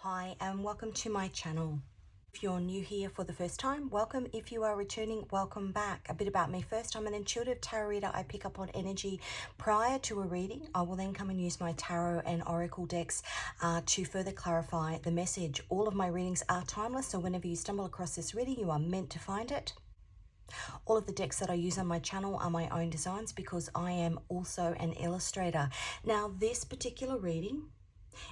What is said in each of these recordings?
Hi and welcome to my channel. If you're new here for the first time, welcome. If you are returning, welcome back. A bit about me. First, I'm an intuitive tarot reader. I pick up on energy prior to a reading. I will then come and use my tarot and oracle decks to further clarify the message. All of my readings are timeless, so whenever you stumble across this reading, you are meant to find it. All of the decks that I use on my channel are my own designs because I am also an illustrator. Now, this particular reading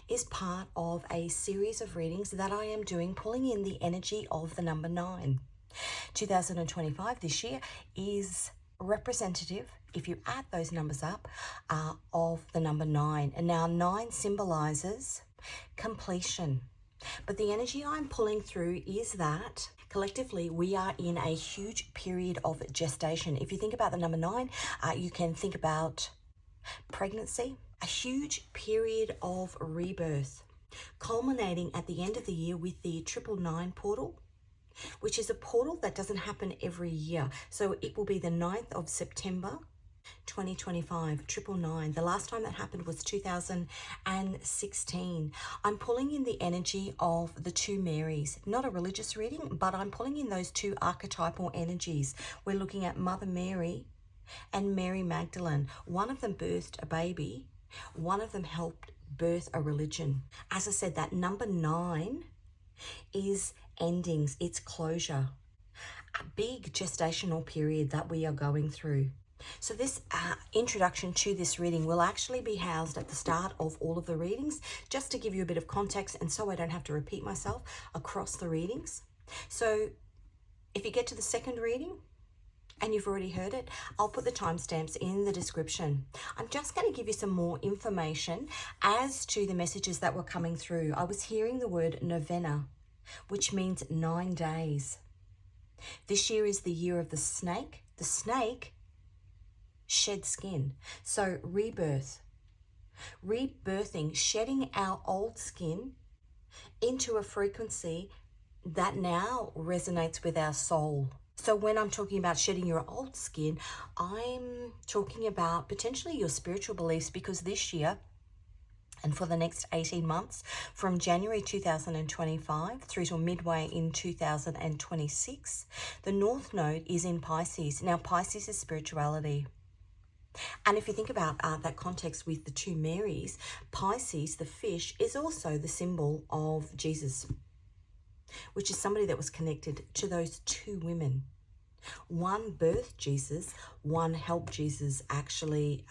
is part of a series of readings that I am doing, pulling in the energy of the number 9. 2025 this year is representative, if you add those numbers up, of the number 9. And now 9 symbolizes completion. But the energy I'm pulling through is that collectively we are in a huge period of gestation. If you think about the number 9, you can think about pregnancy, a huge period of rebirth, culminating at the end of the year with the 999 portal, which is a portal that doesn't happen every year. So it will be the 9th of September 2025, 999. The last time that happened was 2016. I'm pulling in the energy of the two Marys. Not a religious reading, but I'm pulling in those two archetypal energies. We're looking at Mother Mary and Mary Magdalene. One of them birthed a baby. One of them helped birth a religion. As I said, that number 9 is endings. It's closure. A big gestational period that we are going through. So this introduction to this reading will actually be housed at the start of all of the readings, just to give you a bit of context and so I don't have to repeat myself across the readings. So if you get to the second reading, and you've already heard it, I'll put the timestamps in the description. I'm just going to give you some more information as to the messages that were coming through. I was hearing the word novena, which means 9 days. This year is the year of the snake. The snake sheds skin. So rebirth, rebirthing, shedding our old skin into a frequency that now resonates with our soul. So when I'm talking about shedding your old skin, I'm talking about potentially your spiritual beliefs, because this year and for the next 18 months, from January 2025 through to midway in 2026, the North Node is in Pisces. Now, Pisces is spirituality. And if you think about that context with the two Marys, Pisces, the fish, is also the symbol of Jesus, which is somebody that was connected to those two women. One birthed Jesus, one helped Jesus actually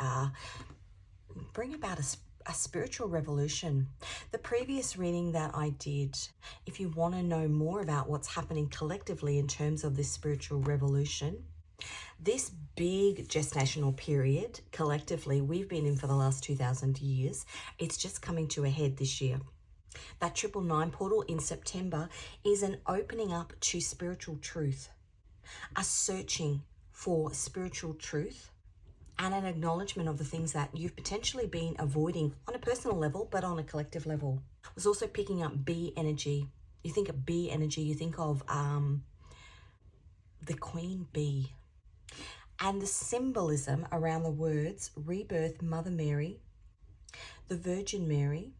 bring about a spiritual revolution. The previous reading that I did, if you want to know more about what's happening collectively in terms of this spiritual revolution, this big gestational period collectively we've been in for the last 2,000 years, it's just coming to a head this year. That 999 portal in September is an opening up to spiritual truth, a searching for spiritual truth, and an acknowledgement of the things that you've potentially been avoiding on a personal level, but on a collective level. I was also picking up bee energy. You think of bee energy, you think of the queen bee. And the symbolism around the words rebirth, Mother Mary, the Virgin Mary,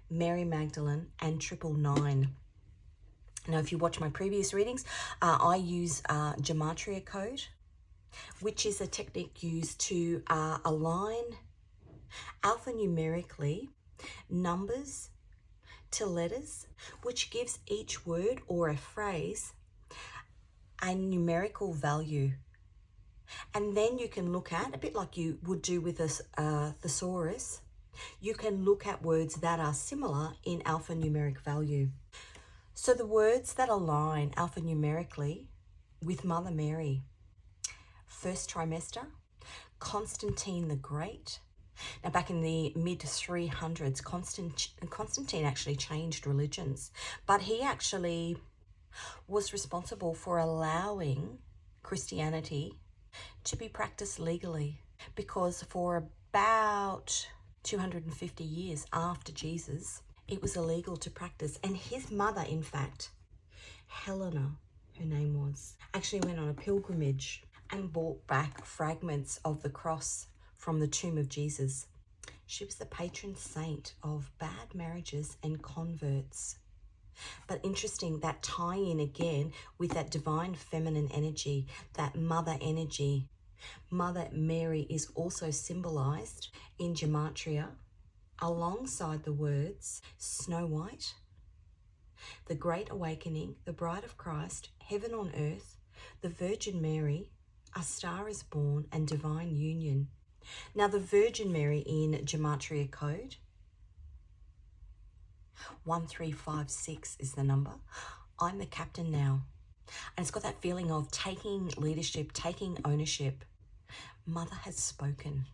Mary Magdalene, and 999. Now, if you watch my previous readings, I use gematria code, which is a technique used to align alphanumerically numbers to letters, which gives each word or a phrase a numerical value. And then you can look at, a bit like you would do with a thesaurus, you can look at words that are similar in alphanumeric value. So the words that align alphanumerically with Mother Mary: first trimester, Constantine the Great. Now, back in the mid-300s, Constantine actually changed religions, but he actually was responsible for allowing Christianity to be practiced legally, because for about 250 years after Jesus, it was illegal to practice. And his mother, in fact, Helena, her name was, actually went on a pilgrimage and brought back fragments of the cross from the tomb of Jesus. She was the patron saint of bad marriages and converts. But interesting, that tie in again with that divine feminine energy, that mother energy. Mother Mary is also symbolized in gematria alongside the words Snow White, the Great Awakening, the Bride of Christ, Heaven on Earth, the Virgin Mary, a star is born, and divine union. Now the Virgin Mary in gematria code 1356 is the number. I'm the captain now. And it's got that feeling of taking leadership, taking ownership. Mother has spoken.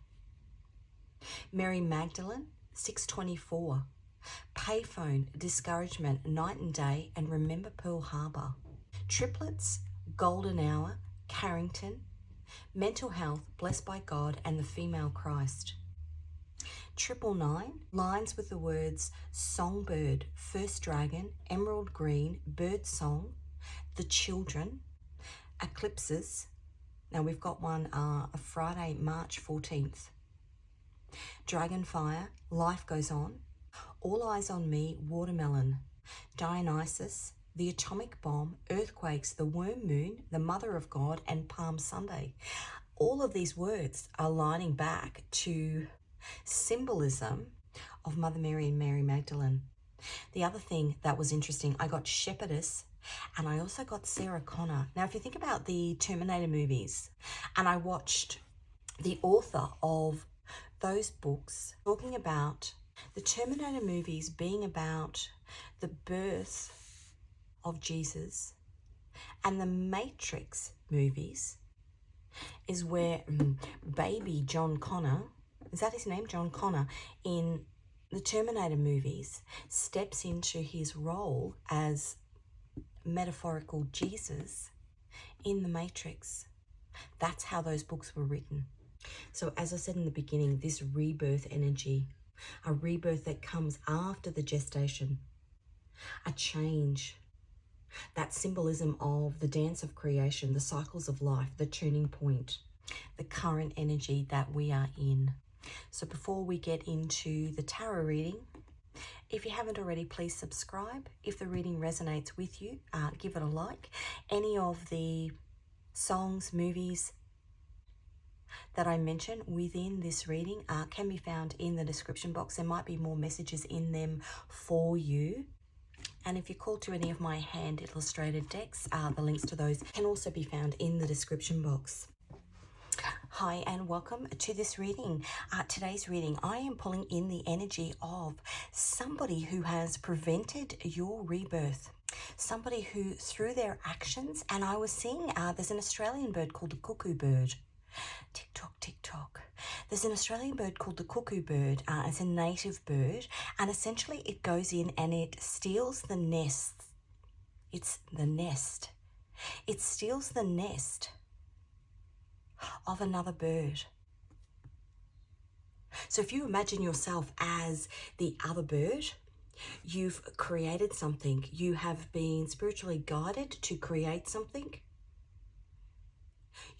Mary Magdalene, 624. Payphone, discouragement, night and day, and remember Pearl Harbor. Triplets, golden hour, Carrington, mental health, blessed by God, and the female Christ. 999, lines with the words songbird, first dragon, emerald green, bird song, the children, eclipses. Now we've got one Friday, March 14th. Dragonfire, life goes on. All eyes on me, watermelon. Dionysus, the atomic bomb, earthquakes, the worm moon, the mother of God, and Palm Sunday. All of these words are lining back to symbolism of Mother Mary and Mary Magdalene. The other thing that was interesting, I got shepherdess and I also got Sarah Connor. Now, if you think about the Terminator movies, and I watched the author of those books talking about the Terminator movies being about the birth of Jesus, and the Matrix movies is where baby John Connor, is that his name? John Connor, in the Terminator movies, steps into his role as metaphorical Jesus in the Matrix. That's how those books were written. So as I said in the beginning, this rebirth energy, a rebirth that comes after the gestation, a change, that symbolism of the dance of creation, the cycles of life, the turning point, the current energy that we are in. So before we get into the tarot reading, if you haven't already, please subscribe. If the reading resonates with you, give it a like. Any of the songs, movies that I mention within this reading can be found in the description box. There might be more messages in them for you. And if you're called to any of my hand illustrated decks, the links to those can also be found in the description box. Hi and welcome to this reading. Today's reading, I am pulling in the energy of somebody who has prevented your rebirth. Somebody who, through their actions, and I was seeing there's an Australian bird called the cuckoo bird. Tick tock, tick tock. There's an Australian bird called the cuckoo bird. It's a native bird, and essentially it goes in and it steals the nest. It's the nest. It steals the nest of another bird. So if you imagine yourself as the other bird, you've created something. You have been spiritually guided to create something.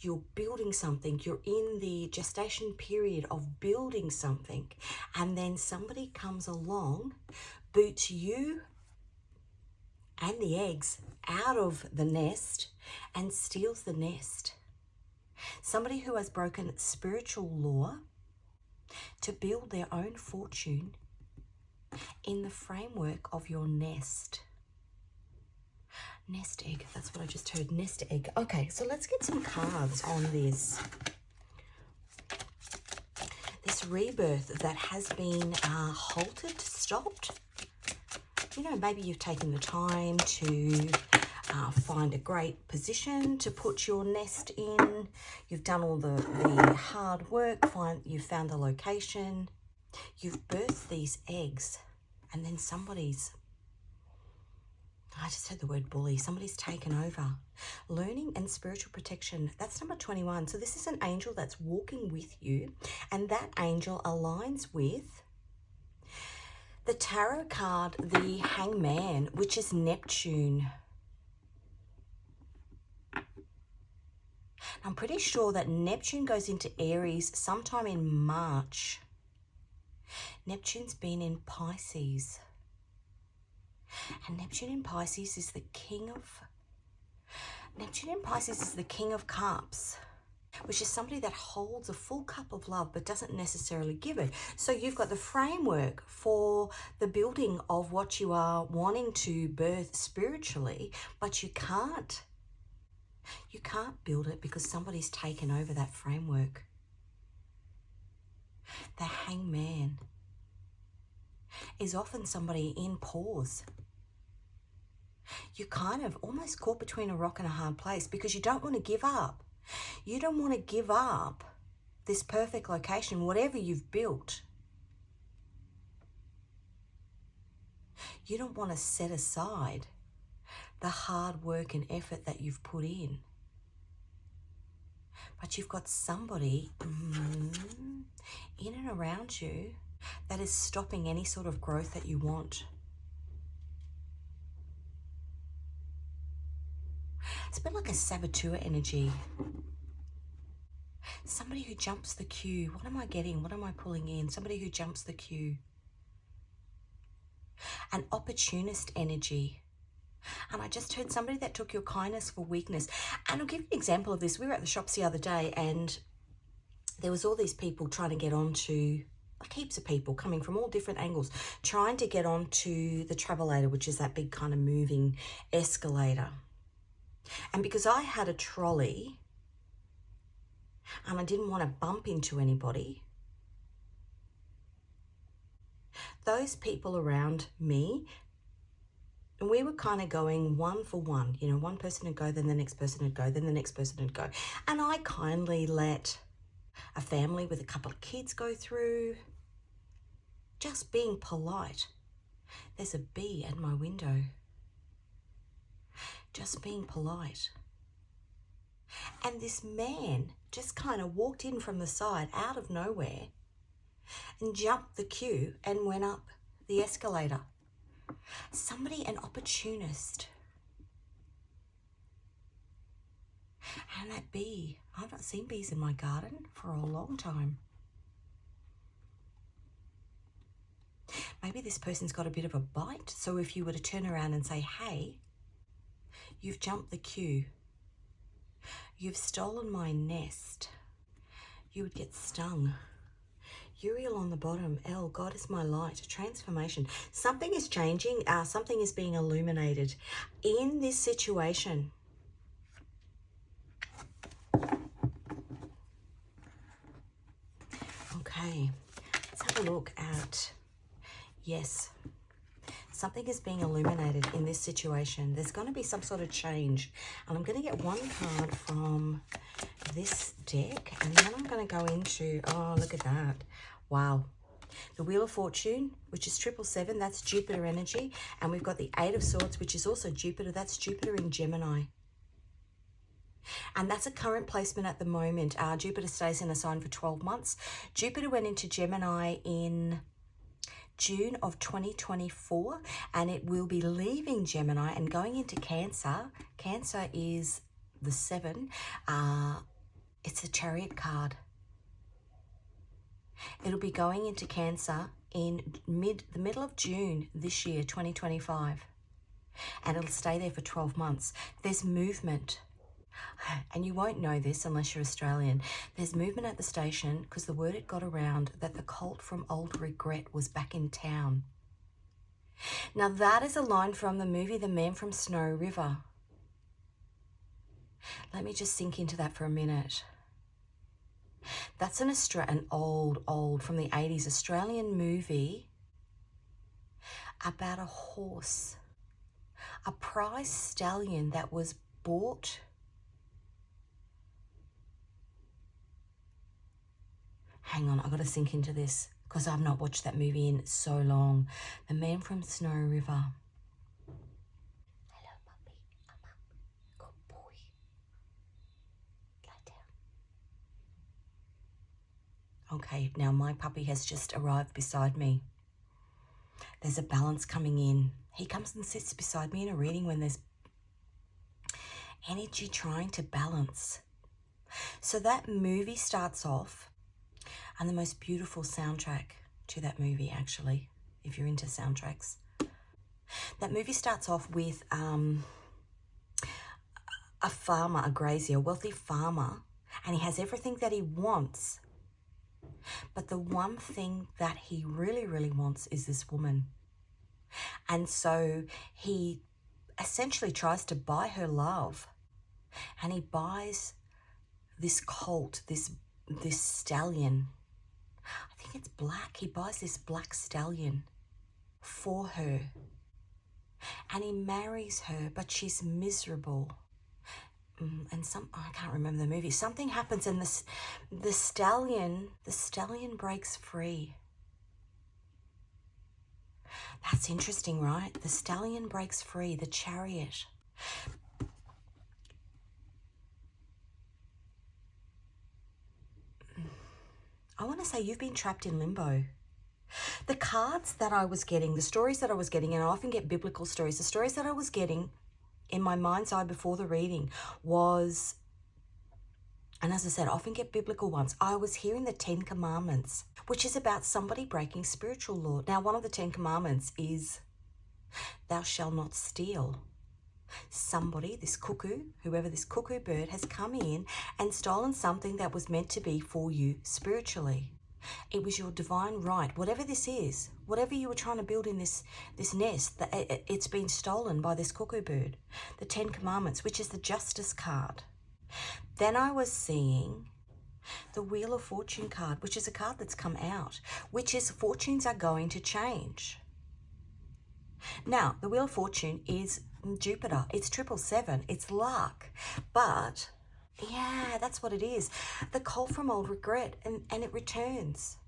You're building something. You're in the gestation period of building something. And then somebody comes along, boots you and the eggs out of the nest and steals the nest. Somebody who has broken spiritual law to build their own fortune in the framework of your nest. Nest egg, that's what I just heard, nest egg. Okay, so let's get some cards on this. This rebirth that has been halted, stopped. You know, maybe you've taken the time to find a great position to put your nest in. You've done all the hard work, you've found the location. You've birthed these eggs, and then I just heard the word bully. Somebody's taken over. Learning and spiritual protection. That's number 21. So this is an angel that's walking with you, and that angel aligns with the tarot card, the Hangman, which is Neptune. I'm pretty sure that Neptune goes into Aries sometime in March. Neptune's been in Pisces. And Neptune in Pisces is the king of cups, which is somebody that holds a full cup of love but doesn't necessarily give it. So you've got the framework for the building of what you are wanting to birth spiritually, but you can't build it because somebody's taken over that framework. The hangman is often somebody in pause. You're kind of almost caught between a rock and a hard place because you don't want to give up. You don't want to give up this perfect location, whatever you've built. You don't want to set aside the hard work and effort that you've put in. But you've got somebody in and around you that is stopping any sort of growth that you want. It's a bit like a saboteur energy. Somebody who jumps the queue. What am I getting? What am I pulling in? Somebody who jumps the queue. An opportunist energy. And I just heard somebody that took your kindness for weakness. And I'll give you an example of this. We were at the shops the other day and there was all these people trying to get onto, like heaps of people coming from all different angles, trying to get onto the travelator, which is that big kind of moving escalator. And because I had a trolley and I didn't want to bump into anybody, those people around me, and we were kind of going one for one, you know, one person would go, then the next person would go, then the next person would go. And I kindly let a family with a couple of kids go through, just being polite. There's a bee at my window. Just being polite. And this man just kind of walked in from the side out of nowhere and jumped the queue and went up the escalator. Somebody, an opportunist. And that bee, I've not seen bees in my garden for a long time. Maybe this person's got a bit of a bite. So if you were to turn around and say, hey, you've jumped the queue, you've stolen my nest, you would get stung. Uriel on the bottom, L, God is my light, transformation. Something is changing, something is being illuminated in this situation. Okay, let's have a look at, yes, something is being illuminated in this situation. There's going to be some sort of change. And I'm going to get one card from this deck. And then I'm going to go into, oh, look at that. Wow. The Wheel of Fortune, which is 777, that's Jupiter energy. And we've got the Eight of Swords, which is also Jupiter. That's Jupiter in Gemini. And that's a current placement at the moment. Jupiter stays in a sign for 12 months. Jupiter went into Gemini in June of 2024, and it will be leaving Gemini and going into Cancer. Cancer is the 7. It's a Chariot card. It'll be going into Cancer in the middle of June this year, 2025. And it'll stay there for 12 months. There's movement. And you won't know this unless you're Australian. There's movement at the station because the word had got around that the cult from Old Regret was back in town. Now that is a line from the movie The Man from Snow River. Let me just sink into that for a minute. That's an old from the 80s Australian movie about a horse, a prize stallion that was bought. Hang on, I've got to sink into this because I've not watched that movie in so long. The Man from Snow River. Hello, puppy. I'm up. Good boy. Lie down. Okay, now my puppy has just arrived beside me. There's a balance coming in. He comes and sits beside me in a reading when there's energy trying to balance. So that movie starts off and the most beautiful soundtrack to that movie, actually, if you're into soundtracks. That movie starts off with a farmer, a grazier, a wealthy farmer, and he has everything that he wants. But the one thing that he really, really wants is this woman. And so he essentially tries to buy her love. And he buys this colt, this stallion. I think it's black. He buys this black stallion for her. And he marries her, but she's miserable. And I can't remember the movie. Something happens and the stallion breaks free. That's interesting, right? The stallion breaks free, the chariot. I want to say you've been trapped in limbo. The cards that I was getting, the stories that I was getting, and I often get biblical stories, the stories that I was getting in my mind's eye before the reading was, and as I said, I often get biblical ones. I was hearing the 10 Commandments, which is about somebody breaking spiritual law. Now, one of the 10 Commandments is, thou shalt not steal. Somebody, this cuckoo, whoever this cuckoo bird, has come in and stolen something that was meant to be for you spiritually. It was your divine right. Whatever this is, whatever you were trying to build in this nest, it's been stolen by this cuckoo bird. The 10 Commandments, which is the justice card. Then I was seeing the Wheel of Fortune card, which is a card that's come out, which is fortunes are going to change. Now, the Wheel of Fortune is Jupiter. It's 777. It's luck. But yeah, that's what it is. The colt from old regret, and it returns.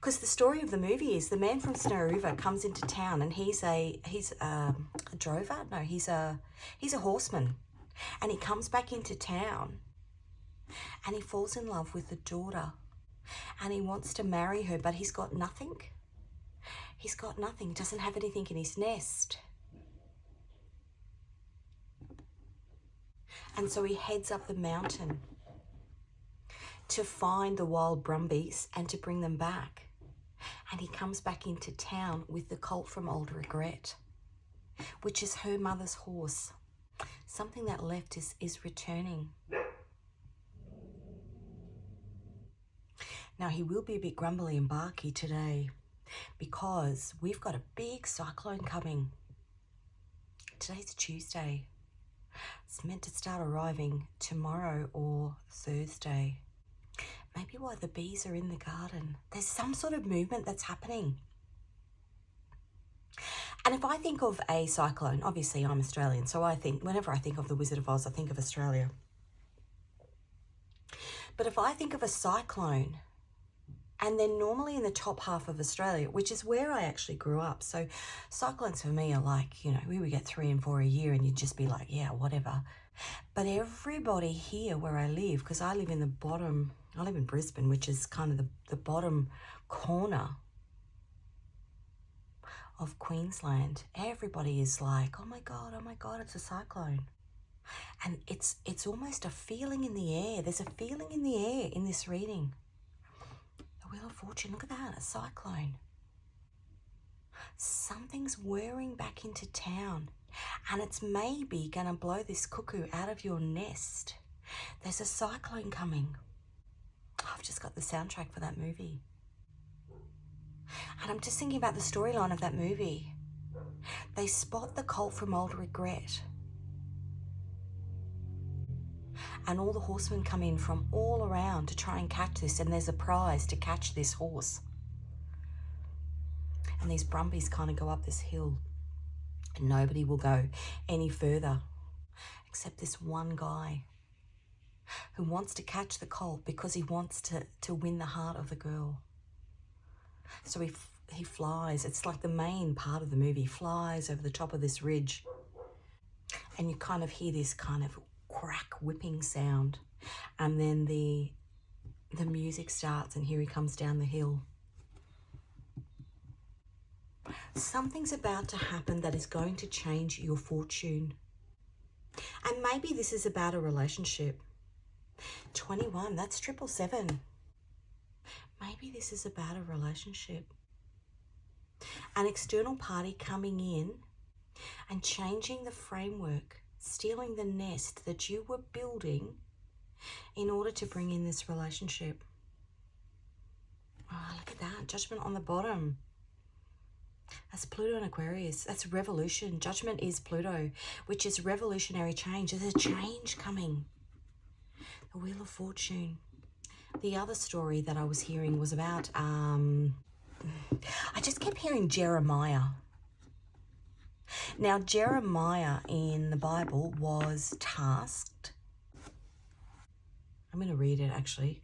Because the story of the movie is the man from Snow River comes into town, and he's a drover. No, he's a horseman, and he comes back into town, and he falls in love with the daughter, and he wants to marry her, but he's got nothing. He's got nothing. Doesn't have anything in his nest. And so he heads up the mountain to find the wild brumbies and to bring them back. And he comes back into town with the colt from old regret, which is her mother's horse. Something that left is returning. Now, he will be a bit grumbly and barky today because we've got a big cyclone coming. Today's Tuesday. It's meant to start arriving tomorrow or Thursday. Maybe why the bees are in the garden. There's some sort of movement that's happening. And if I think of a cyclone, obviously I'm Australian, so whenever I think of the Wizard of Oz, I think of Australia. But if I think of a cyclone, and then normally in the top half of Australia, which is where I actually grew up. So cyclones for me are like, we would get 3 and 4 a year and you'd just be like, yeah, whatever. But everybody here where I live, because I live in Brisbane, which is kind of the bottom corner of Queensland. Everybody is like, oh my God, it's a cyclone. And it's almost a feeling in the air. There's a feeling in the air in this reading. Wheel of Fortune, look at that, a cyclone. Something's whirring back into town, and it's maybe going to blow this cuckoo out of your nest. There's a cyclone coming. I've just got the soundtrack for that movie. And I'm just thinking about the storyline of that movie. They spot the colt from old regret. And all the horsemen come in from all around to try and catch this, and there's a prize to catch this horse. And these brumbies kind of go up this hill, and nobody will go any further except this one guy who wants to catch the colt because he wants to win the heart of the girl. So he flies. It's like the main part of the movie. He flies over the top of this ridge, and you kind of hear this kind of crack whipping sound, and then the music starts, and here he comes down the hill. Something's about to happen that is going to change your fortune, and maybe this is about a relationship. 21, that's 777. Maybe this is about a relationship. An external party coming in and changing the framework, stealing the nest that you were building in order to bring in this relationship. Oh, look at that. Judgment on the bottom. That's Pluto and Aquarius. That's revolution. Judgment is Pluto, which is revolutionary change. There's a change coming. The Wheel of Fortune. The other story that I was hearing was about, I just kept hearing Jeremiah. Now, Jeremiah in the Bible was tasked. I'm going to read it actually.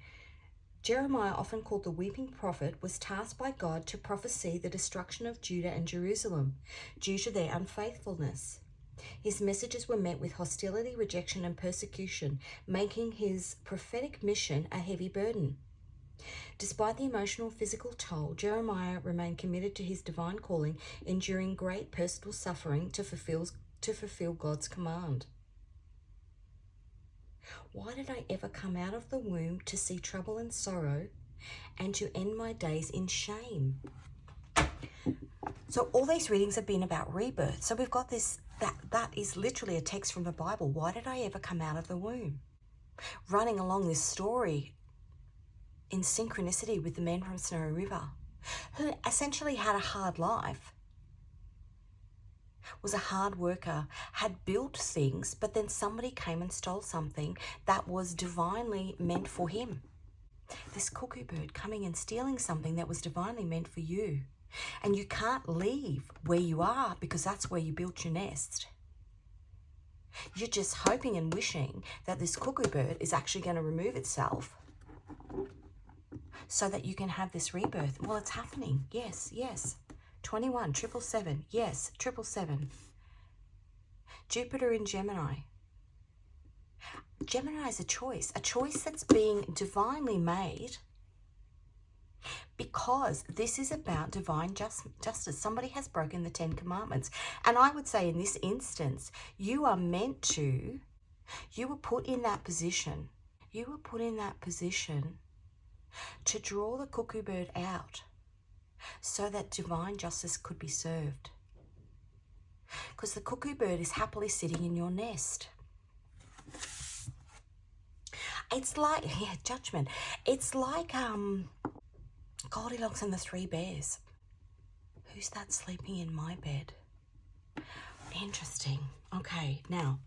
Jeremiah, often called the weeping prophet, was tasked by God to prophesy the destruction of Judah and Jerusalem due to their unfaithfulness. His messages were met with hostility, rejection, and persecution, making his prophetic mission a heavy burden. Despite the emotional and physical toll, Jeremiah remained committed to his divine calling, enduring great personal suffering to fulfill God's command. Why did I ever come out of the womb to see trouble and sorrow and to end my days in shame? So all these readings have been about rebirth. So we've got this, that is literally a text from the Bible. Why did I ever come out of the womb? Running along this story in synchronicity with the man from Snow River, who essentially had a hard life, was a hard worker, had built things, but then somebody came and stole something that was divinely meant for him. This cuckoo bird coming and stealing something that was divinely meant for you. And you can't leave where you are because that's where you built your nest. You're just hoping and wishing that this cuckoo bird is actually going to remove itself so that you can have this rebirth. Well, it's happening. Yes, yes. 21, 777. Yes, 777. Jupiter in Gemini. Gemini is a choice that's being divinely made because this is about divine justice. Somebody has broken the 10 commandments. And I would say in this instance, you were put in that position. You were put in that position to draw the cuckoo bird out so that divine justice could be served. Because the cuckoo bird is happily sitting in your nest. It's like, judgment. It's like Goldilocks and the Three Bears. Who's that sleeping in my bed? Interesting. Okay, now,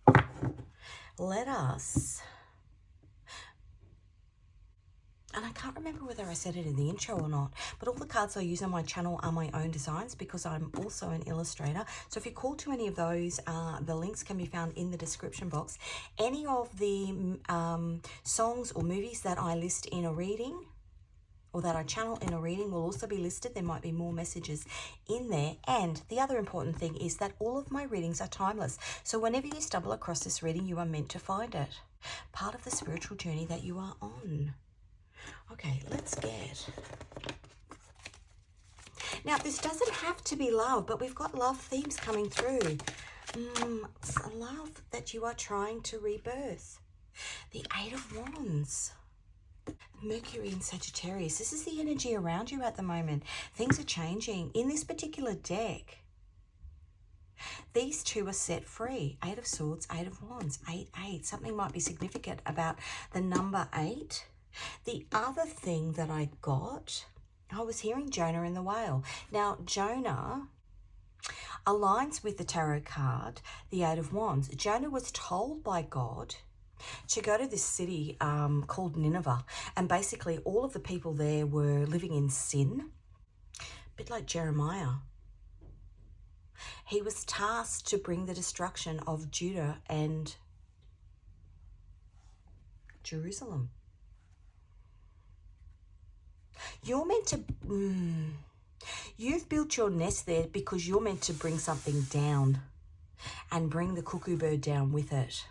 let us... And I can't remember whether I said it in the intro or not, but all the cards I use on my channel are my own designs because I'm also an illustrator. So if you call to any of those, the links can be found in the description box. Any of the songs or movies that I list in a reading or that I channel in a reading will also be listed. There might be more messages in there. And the other important thing is that all of my readings are timeless. So whenever you stumble across this reading, you are meant to find it. Part of the spiritual journey that you are on. Okay, let's get... Now, this doesn't have to be love, but we've got love themes coming through. It's a love that you are trying to rebirth. The Eight of Wands. Mercury in Sagittarius. This is the energy around you at the moment. Things are changing. In this particular deck, these two are set free. 8 of Swords, 8 of Wands, 8-8. Something might be significant about the number 8. The other thing that I got, I was hearing Jonah and the whale. Now, Jonah aligns with the tarot card, the 8 of Wands. Jonah was told by God to go to this city called Nineveh, and basically all of the people there were living in sin, a bit like Jeremiah. He was tasked to bring the destruction of Judah and Jerusalem. You're meant to, you've built your nest there because you're meant to bring something down and bring the cuckoo bird down with it.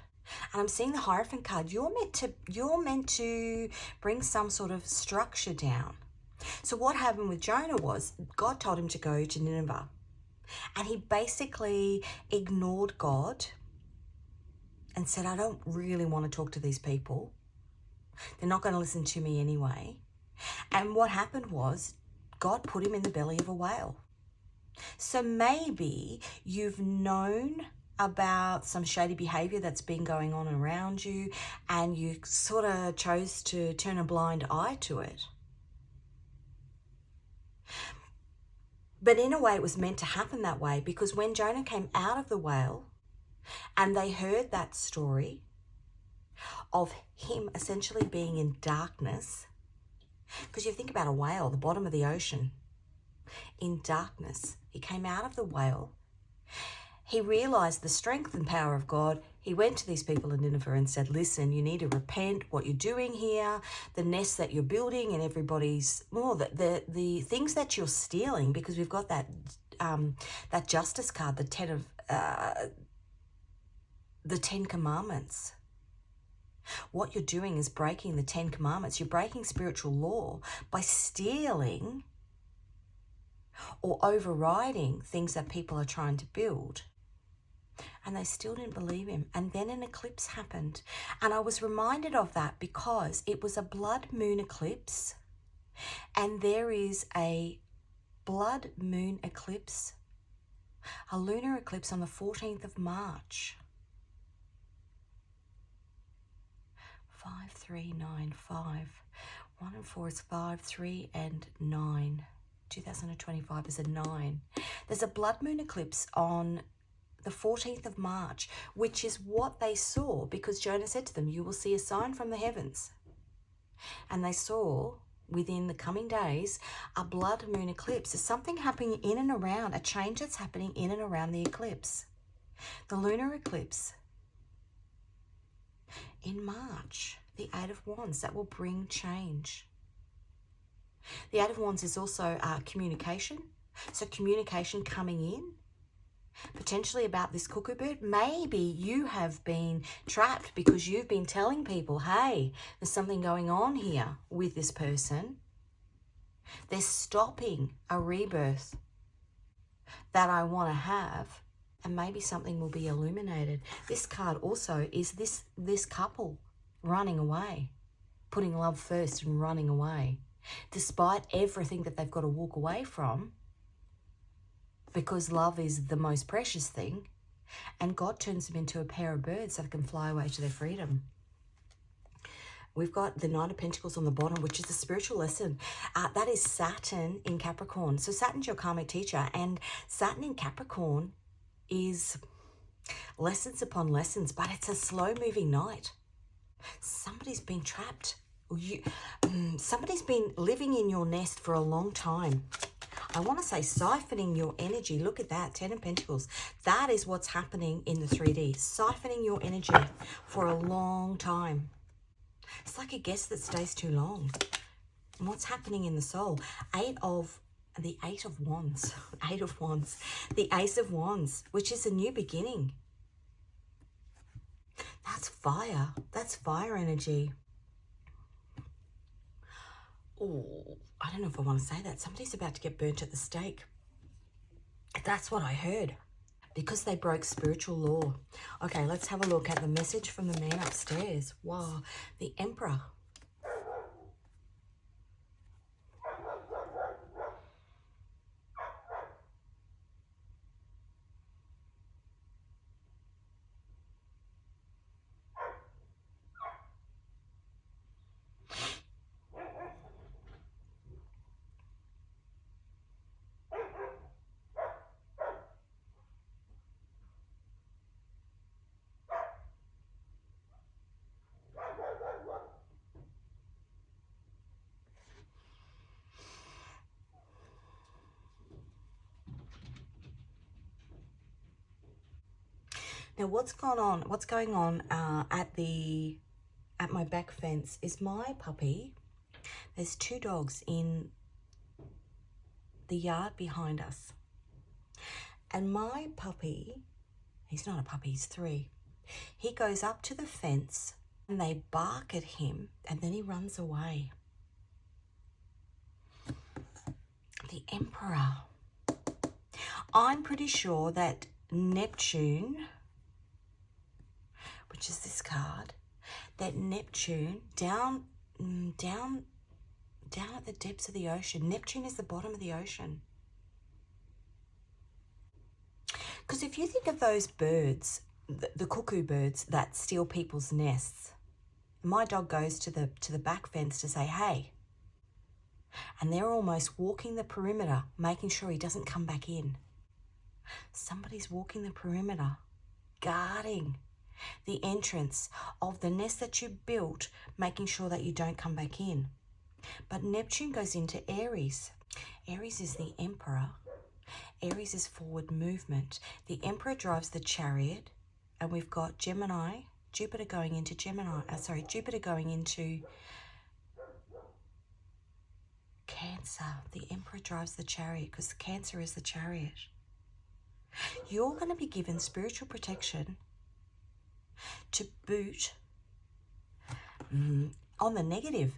And I'm seeing the Hierophant card. You're meant to bring some sort of structure down. So what happened with Jonah was God told him to go to Nineveh. And he basically ignored God and said, I don't really want to talk to these people. They're not going to listen to me anyway. And what happened was God put him in the belly of a whale. So maybe you've known about some shady behavior that's been going on around you and you sort of chose to turn a blind eye to it. But in a way, it was meant to happen that way, because when Jonah came out of the whale and they heard that story of him essentially being in darkness, because you think about a whale, the bottom of the ocean, in darkness. He came out of the whale. He realized the strength and power of God. He went to these people in Nineveh and said, listen, you need to repent what you're doing here, the nest that you're building, and everybody's, the things that you're stealing, because we've got that that justice card, the 10 Commandments. What you're doing is breaking the 10 Commandments. You're breaking spiritual law by stealing or overriding things that people are trying to build. And they still didn't believe him. And then an eclipse happened. And I was reminded of that because it was a blood moon eclipse. And there is a blood moon eclipse, a lunar eclipse on the 14th of March. 5395. 1 and 4 is 5, 3 and 9. 2025 is a 9. There's a blood moon eclipse on the 14th of March, which is what they saw, because Jonah said to them, you will see a sign from the heavens. And they saw within the coming days a blood moon eclipse. There's something happening in and around, a change that's happening in and around the eclipse. The lunar eclipse in March, the 8 of Wands, that will bring change. The 8 of Wands is also communication. So communication coming in, potentially about this cuckoo bird. Maybe you have been trapped because you've been telling people, hey, there's something going on here with this person. They're stopping a rebirth that I want to have, and maybe something will be illuminated. This card also is this couple running away, putting love first and running away, despite everything that they've got to walk away from, because love is the most precious thing, and God turns them into a pair of birds so they can fly away to their freedom. We've got the Knight of Pentacles on the bottom, which is a spiritual lesson. That is Saturn in Capricorn. So Saturn's your karmic teacher, and Saturn in Capricorn is lessons upon lessons, but it's a slow-moving night. Somebody's been trapped. Somebody's been living in your nest for a long time. I want to say siphoning your energy. Look at that, 10 of Pentacles. That is what's happening in the 3D. Siphoning your energy for a long time. It's like a guest that stays too long. And what's happening in the soul? The 8 of Wands. 8 of Wands. The Ace of Wands, which is a new beginning. That's fire. That's fire energy. Oh, I don't know if I want to say that. Somebody's about to get burnt at the stake. That's what I heard. Because they broke spiritual law. Okay, let's have a look at the message from the man upstairs. Wow, the Emperor. Now, what's going on at my back fence is my puppy. There's 2 dogs in the yard behind us. And my puppy, he's not a puppy, he's 3. He goes up to the fence and they bark at him and then he runs away. The Emperor. I'm pretty sure that Neptune, which is this card, that Neptune down down at the depths of the ocean. Neptune is the bottom of the ocean. Because if you think of those birds, the cuckoo birds that steal people's nests, my dog goes to the back fence to say, hey, and they're almost walking the perimeter, making sure he doesn't come back in. Somebody's walking the perimeter, guarding the entrance of the nest that you built, making sure that you don't come back in. But Neptune goes into Aries. Aries is the emperor. Aries is forward movement. The emperor drives the chariot, and we've got Gemini, Jupiter going into Jupiter going into Cancer. The emperor drives the chariot because Cancer is the chariot. You're going to be given spiritual protection to boot on the negative,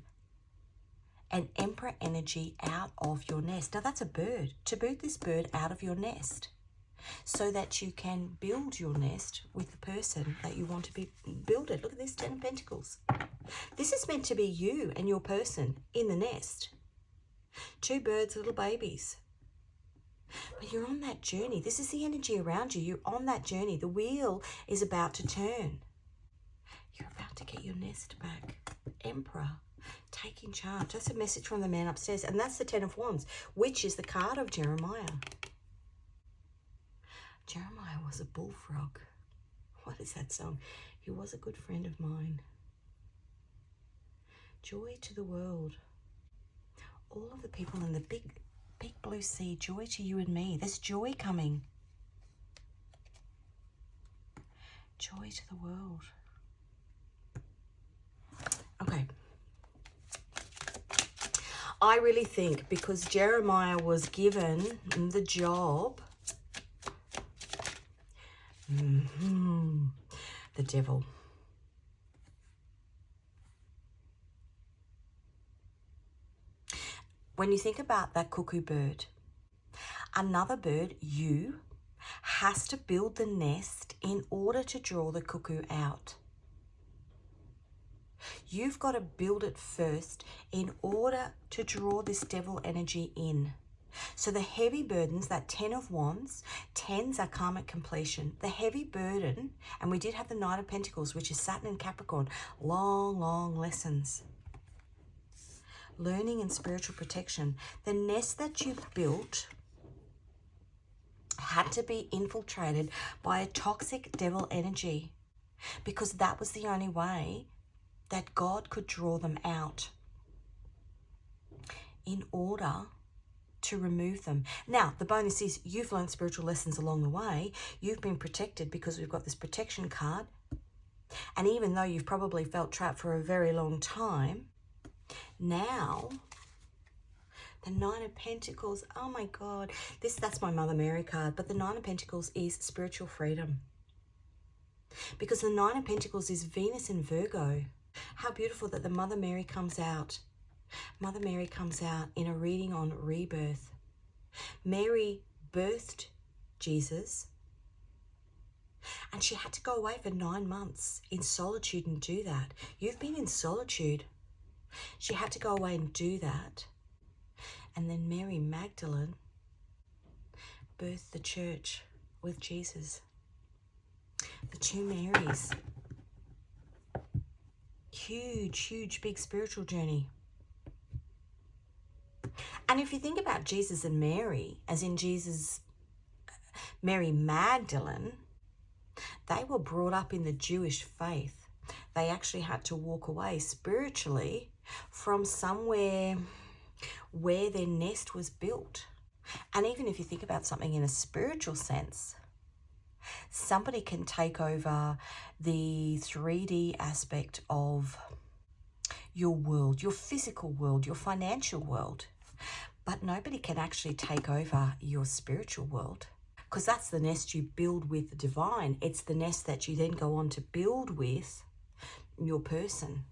an emperor energy out of your nest. Now that's a bird. To boot this bird out of your nest so that you can build your nest with the person that you want to be builded. Look at this, 10 of Pentacles. This is meant to be you and your person in the nest. 2 birds, little babies. But you're on that journey. This is the energy around you. You're on that journey. The wheel is about to turn. You're about to get your nest back. Emperor, taking charge. That's a message from the man upstairs. And that's the 10 of Wands, which is the card of Jeremiah. Jeremiah was a bullfrog. What is that song? He was a good friend of mine. Joy to the world. All of the people in the big blue sea, joy to you and me. There's joy coming. Joy to the world. Okay. I really think because Jeremiah was given the job, the devil. When you think about that cuckoo bird, another bird, you, has to build the nest in order to draw the cuckoo out. You've got to build it first in order to draw this devil energy in. So the heavy burdens, that 10 of Wands, 10s are karmic completion. The heavy burden, and we did have the Knight of Pentacles, which is Saturn and Capricorn, long, long lessons. Learning and spiritual protection. The nest that you built had to be infiltrated by a toxic devil energy because that was the only way that God could draw them out in order to remove them. Now, the bonus is you've learned spiritual lessons along the way. You've been protected because we've got this protection card. And even though you've probably felt trapped for a very long time, now, the 9 of Pentacles, oh my God, that's my Mother Mary card, but the 9 of Pentacles is spiritual freedom. Because the 9 of Pentacles is Venus in Virgo. How beautiful that the Mother Mary comes out. Mother Mary comes out in a reading on rebirth. Mary birthed Jesus, and she had to go away for 9 months in solitude and do that. You've been in solitude. She had to go away and do that. And then Mary Magdalene birthed the church with Jesus. The 2 Marys. Huge, huge, big spiritual journey. And if you think about Jesus and Mary, as in Mary Magdalene, they were brought up in the Jewish faith. They actually had to walk away spiritually from somewhere where their nest was built. And even if you think about something in a spiritual sense, somebody can take over the 3D aspect of your world, your physical world, your financial world, but nobody can actually take over your spiritual world, because that's the nest you build with the divine. It's the nest that you then go on to build with your person.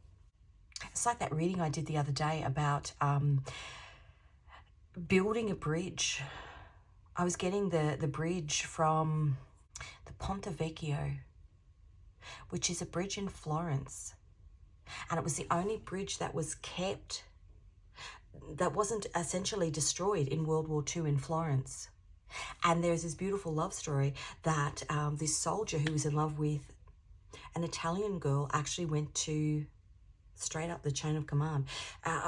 It's like that reading I did the other day about building a bridge. I was getting the bridge from the Ponte Vecchio, which is a bridge in Florence. And it was the only bridge that was kept that wasn't essentially destroyed in World War II in Florence. And there's this beautiful love story that this soldier who was in love with an Italian girl actually went to, straight up the chain of command,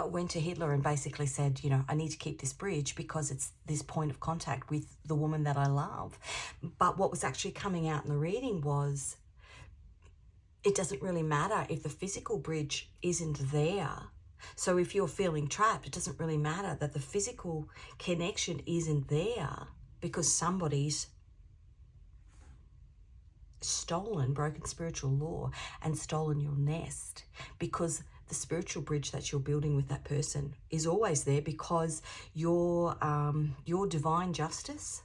went to Hitler and basically said, you know, I need to keep this bridge because it's this point of contact with the woman that I love. But what was actually coming out in the reading was, it doesn't really matter if the physical bridge isn't there. So if you're feeling trapped, it doesn't really matter that the physical connection isn't there, because somebody's stolen, broken spiritual law and stolen your nest, because the spiritual bridge that you're building with that person is always there, because your divine justice,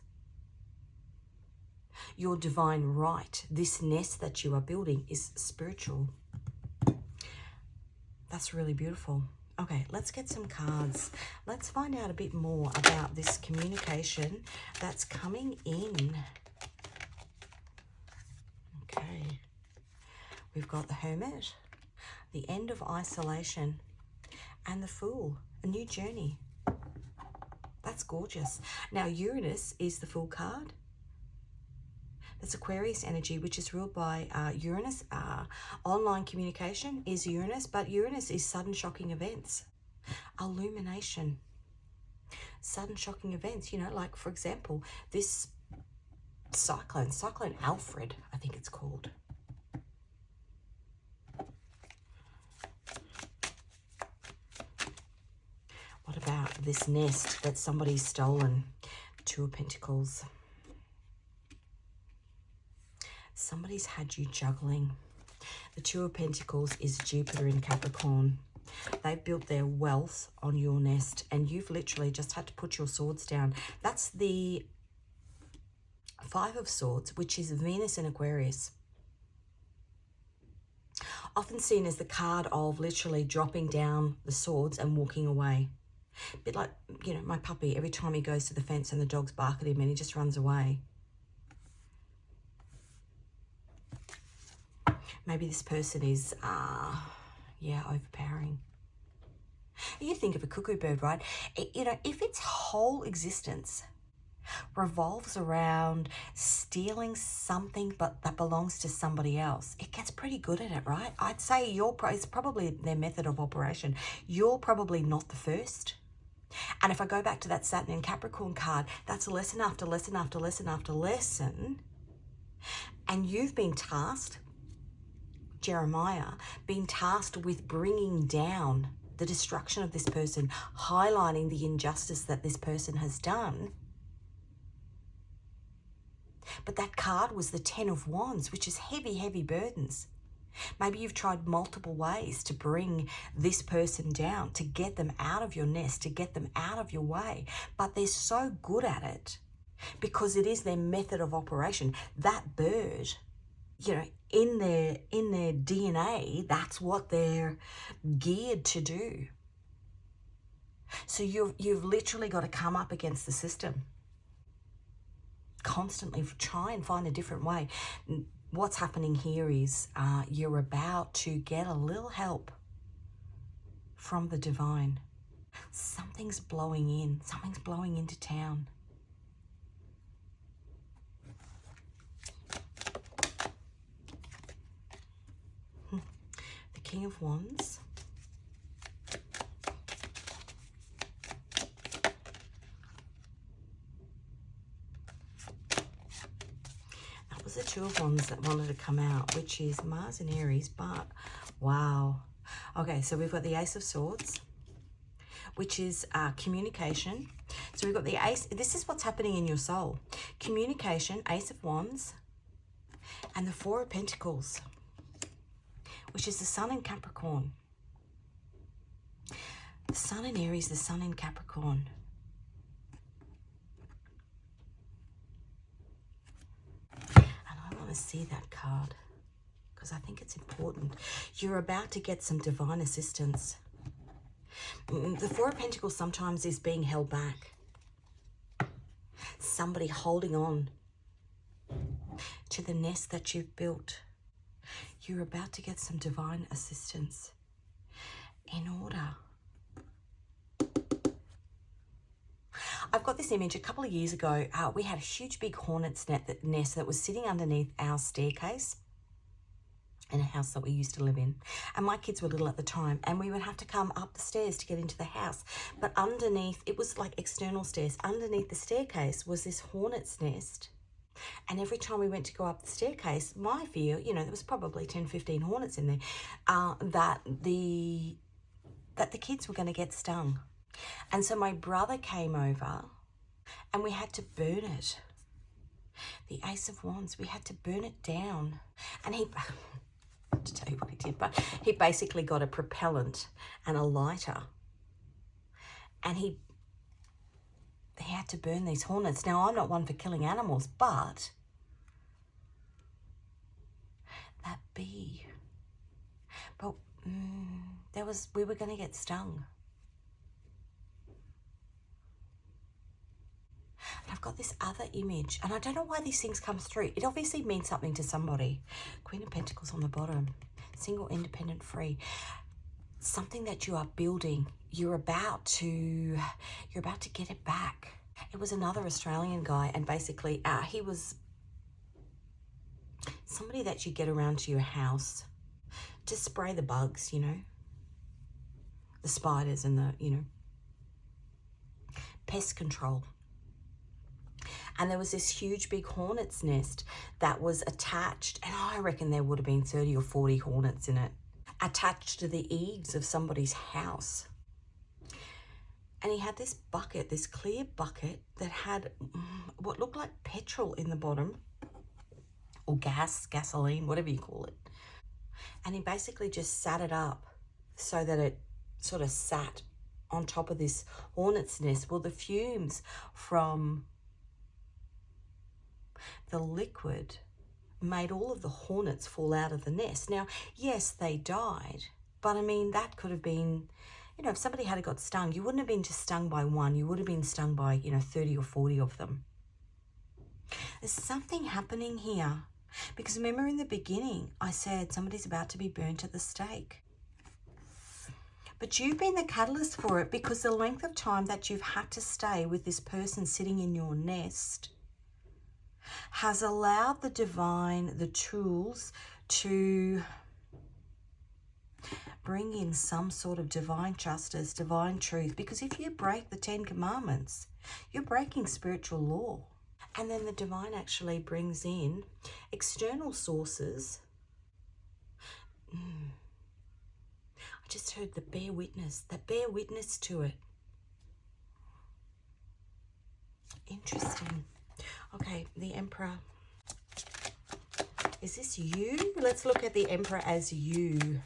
your divine right, this nest that you are building is spiritual. That's really beautiful. Okay, let's get some cards. Let's find out a bit more about this communication that's coming in. Okay, we've got the Hermit, the end of isolation, and the Fool, a new journey. That's gorgeous. Now, Uranus is the Fool card. That's Aquarius energy, which is ruled by Uranus. Online communication is Uranus, but Uranus is sudden shocking events. Illumination. Sudden shocking events, you know, like, for example, this Cyclone Alfred, I think it's called. What about this nest that somebody's stolen? Two of Pentacles. Somebody's had you juggling. The Two of Pentacles is Jupiter in Capricorn. They've built their wealth on your nest, and you've literally just had to put your swords down. That's the Five of Swords, which is Venus in Aquarius. Often seen as the card of literally dropping down the swords and walking away. A bit like, you know, my puppy, every time he goes to the fence and the dogs bark at him and he just runs away. Maybe this person is, overpowering. You think of a cuckoo bird, right? You know, if its whole existence revolves around stealing something but that belongs to somebody else, it gets pretty good at it, right? I'd say it's probably their method of operation. You're probably not the first. And if I go back to that Saturn and Capricorn card, that's lesson after lesson after lesson after lesson. And you've been tasked, Jeremiah, been tasked with bringing down the destruction of this person, highlighting the injustice that this person has done. But that card was the Ten of Wands, which is heavy, heavy burdens. Maybe you've tried multiple ways to bring this person down, to get them out of your nest, to get them out of your way. But they're so good at it because it is their method of operation. That bird, you know, in their DNA, that's what they're geared to do. So you've literally got to come up against the system. Constantly try and find a different way. What's happening here is you're about to get a little help from the divine. Something's blowing in. Something's blowing into town. The King of Wands. The Two of Wands that wanted to come out, which is Mars and Aries, but wow. Okay, so we've got the Ace of Swords, which is communication. So we've got the Ace. This is what's happening in your soul. Communication, Ace of Wands, and the Four of Pentacles, which is the Sun in Capricorn. The Sun in Aries, the Sun in Capricorn. See that card because I think it's important. You're about to get some divine assistance. The Four of Pentacles sometimes is being held back. Somebody holding on to the nest that you've built. You're about to get some divine assistance in order I've got this image a couple of years ago. We had a huge big hornet's nest that was sitting underneath our staircase in a house that we used to live in. And my kids were little at the time, and we would have to come up the stairs to get into the house. But underneath, it was like external stairs. Underneath the staircase was this hornet's nest. And every time we went to go up the staircase, my fear, you know, there was probably 10, 15 hornets in there, that the kids were going to get stung. And so my brother came over and we had to burn it. The Ace of Wands, we had to burn it down. And he, to tell you what he did, but he basically got a propellant and a lighter. And he had to burn these hornets. Now, I'm not one for killing animals, but that bee, but we were going to get stung. And I've got this other image, and I don't know why these things come through. It obviously means something to somebody. Queen of Pentacles on the bottom, single, independent, free. Something that you are building. You're about to get it back. It was another Australian guy, and basically he was somebody that you get around to your house to spray the bugs, you know, the spiders and the, you know, pest control. And there was this huge big hornet's nest that was attached, and I reckon there would have been 30 or 40 hornets in it, attached to the eaves of somebody's house. And he had this bucket, this clear bucket that had what looked like petrol in the bottom, or gasoline, whatever you call it. And he basically just sat it up so that it sort of sat on top of this hornet's nest. Well, the fumes from the liquid made all of the hornets fall out of the nest. Now, yes, they died, but I mean, that could have been, you know, if somebody had got stung, you wouldn't have been just stung by one, you would have been stung by, you know, 30 or 40 of them. There's something happening here, because remember in the beginning, I said somebody's about to be burnt at the stake. But you've been the catalyst for it, because the length of time that you've had to stay with this person sitting in your nest has allowed the divine, the tools, to bring in some sort of divine justice, divine truth. Because if you break the 10 Commandments, you're breaking spiritual law. And then the divine actually brings in external sources. I just heard the bear witness, that bear witness to it. Interesting. Okay, the Emperor. Is this you? Let's look at the Emperor as you. The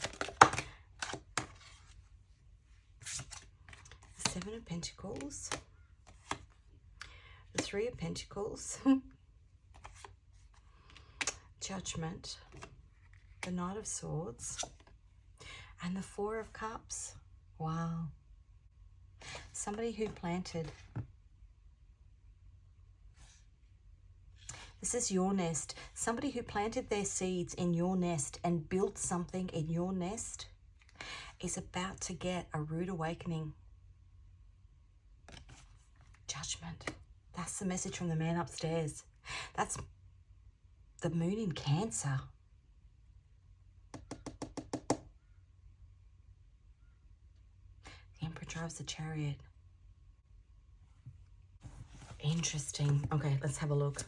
Seven of Pentacles. The Three of Pentacles. Judgment. The Knight of Swords. And the Four of Cups. Wow. Somebody who planted. This is your nest. Somebody who planted their seeds in your nest and built something in your nest is about to get a rude awakening. Judgment. That's the message from the man upstairs. That's the moon in Cancer. The Emperor drives the chariot. Interesting. Okay, let's have a look.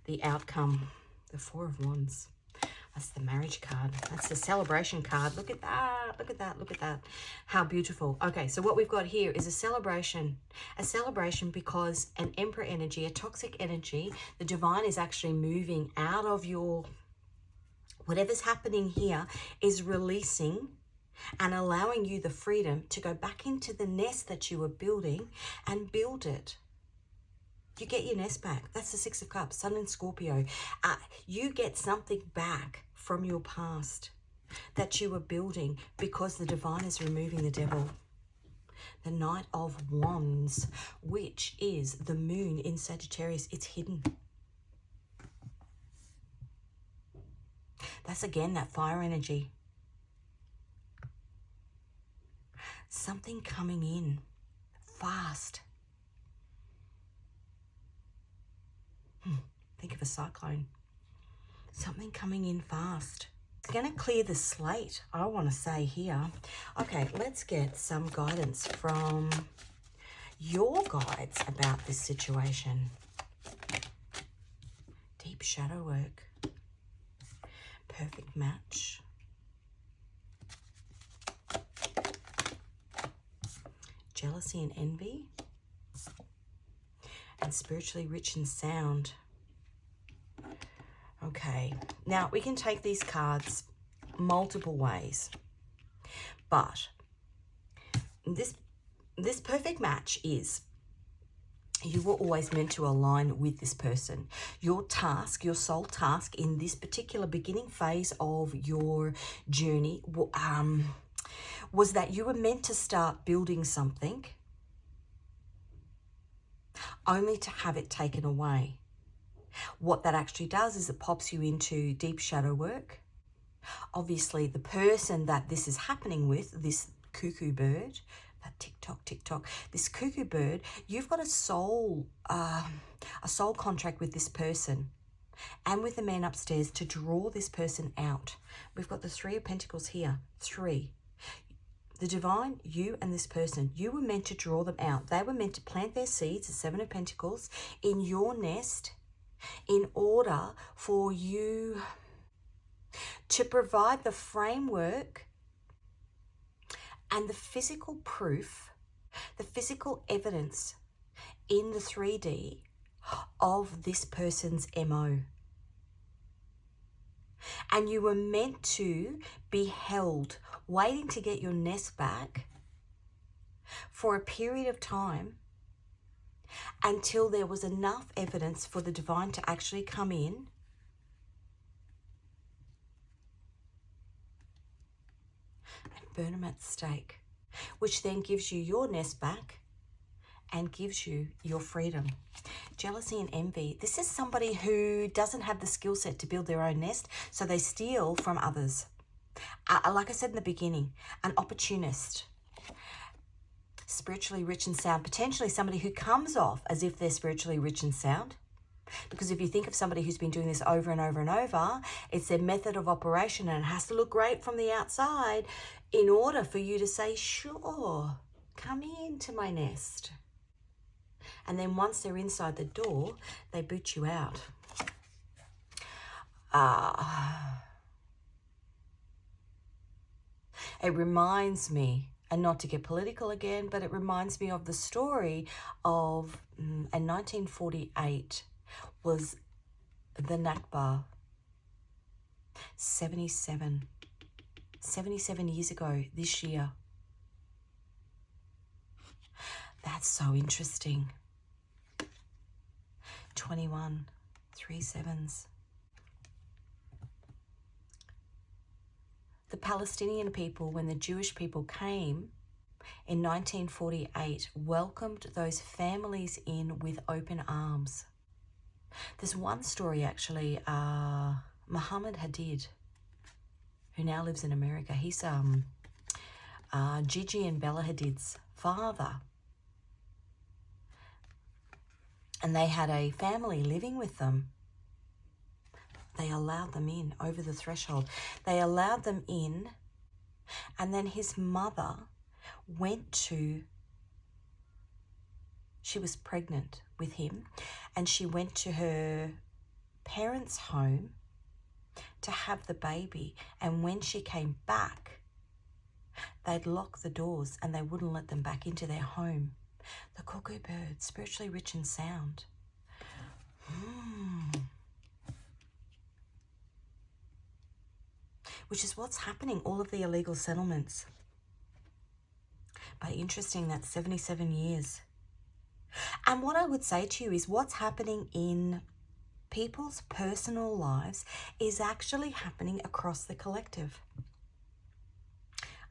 The outcome, the Four of Wands. That's the marriage card. That's the celebration card. Look at that. Look at that. Look at that. How beautiful. Okay, so what we've got here is a celebration. A celebration because an Emperor energy, a toxic energy, the divine is actually moving out of your, whatever's happening here is releasing and allowing you the freedom to go back into the nest that you were building and build it. You get your nest back. That's the Six of Cups, Sun and Scorpio. You get something back from your past that you were building because the divine is removing the devil. The Knight of Wands, which is the moon in Sagittarius. It's hidden. That's again that fire energy. Something coming in fast. Think of a cyclone. Something coming in fast. It's going to clear the slate, I want to say here. Okay, let's get some guidance from your guides about this situation. Deep shadow work. Perfect match. Jealousy and envy. And spiritually rich in sound. Okay, now we can take these cards multiple ways, but this perfect match is you were always meant to align with this person. Your task, your sole task in this particular beginning phase of your journey was that you were meant to start building something only to have it taken away. What that actually does is it pops you into deep shadow work. Obviously, the person that this is happening with, this cuckoo bird, that tick-tock, this cuckoo bird, you've got a soul contract with this person and with the man upstairs to draw this person out. We've got the Three of Pentacles here, 3. The divine, you and this person, you were meant to draw them out. They were meant to plant their seeds, the 7 of Pentacles, in your nest in order for you to provide the framework and the physical proof, the physical evidence in the 3D of this person's MO. And you were meant to be held, waiting to get your nest back for a period of time until there was enough evidence for the divine to actually come in and burn them at the stake, which then gives you your nest back and gives you your freedom. Jealousy and envy. This is somebody who doesn't have the skill set to build their own nest, so they steal from others. Like I said in the beginning, an opportunist. Spiritually rich and sound. Potentially somebody who comes off as if they're spiritually rich and sound. Because if you think of somebody who's been doing this over and over and over, it's their method of operation and it has to look great from the outside in order for you to say, sure, come into my nest. And then once they're inside the door, they boot you out. It reminds me, and not to get political again, but it reminds me of the story of, in 1948, was the Nakba. 77 years ago this year. That's so interesting. 21, 3 7s. The Palestinian people, when the Jewish people came in 1948, welcomed those families in with open arms. There's one story actually, Muhammad Hadid, who now lives in America. He's Gigi and Bella Hadid's father. And they had a family living with them. They allowed them in over the threshold. They allowed them in, and then his mother she was pregnant with him, and she went to her parents' home to have the baby. And when she came back, they'd lock the doors and they wouldn't let them back into their home. The cuckoo bird, spiritually rich and sound. Which is what's happening, all of the illegal settlements. But interesting, that's 77 years. And what I would say to you is what's happening in people's personal lives is actually happening across the collective.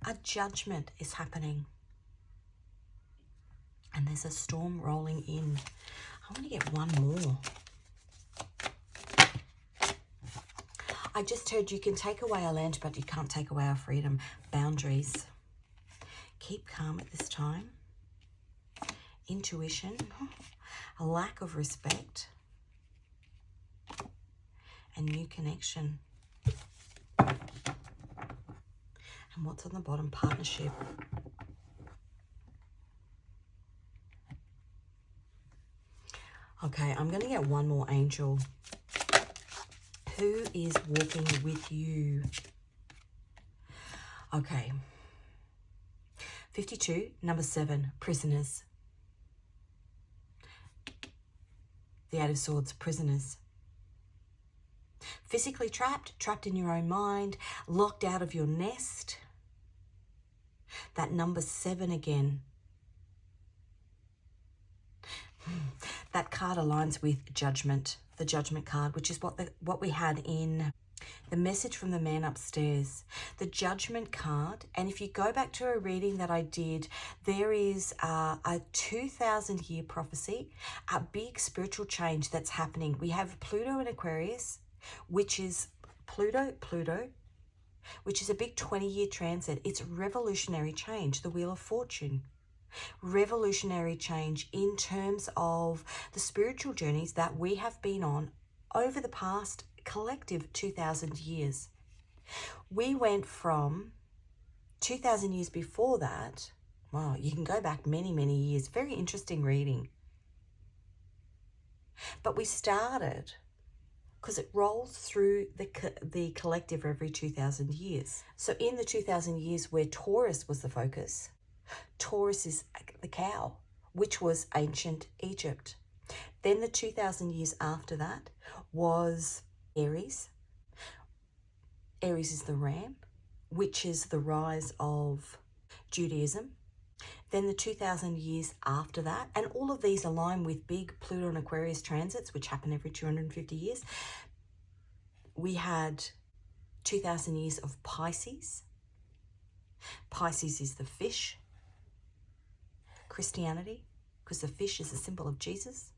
A judgment is happening. And there's a storm rolling in. I want to get one more. I just heard you can take away our land, but you can't take away our freedom. Boundaries. Keep calm at this time. Intuition. A lack of respect. and new connection. And what's on the bottom? Partnership. Okay, I'm going to get one more angel. Who is walking with you? Okay. 52, number 7, prisoners. The Eight of Swords, prisoners. Physically trapped in your own mind, locked out of your nest. That number 7 again. That card aligns with judgment, the judgment card, which is what we had in the message from the man upstairs. The judgment card, and if you go back to a reading that I did, there is a 2,000-year prophecy, a big spiritual change that's happening. We have Pluto in Aquarius, which is Pluto, which is a big 20-year transit. It's revolutionary change, the Wheel of Fortune. Revolutionary change in terms of the spiritual journeys that we have been on over the past collective 2,000 years. We went from 2,000 years before that. Wow, you can go back many, many years. Very interesting reading. But we started, because it rolls through the collective every 2,000 years. So in the 2,000 years where Taurus was the focus, Taurus is the cow, which was ancient Egypt. Then the 2,000 years after that was Aries. Aries is the ram, which is the rise of Judaism. Then the 2,000 years after that, and all of these align with big Pluto and Aquarius transits, which happen every 250 years. We had 2,000 years of Pisces. Pisces is the fish. Christianity, because the fish is a symbol of Jesus.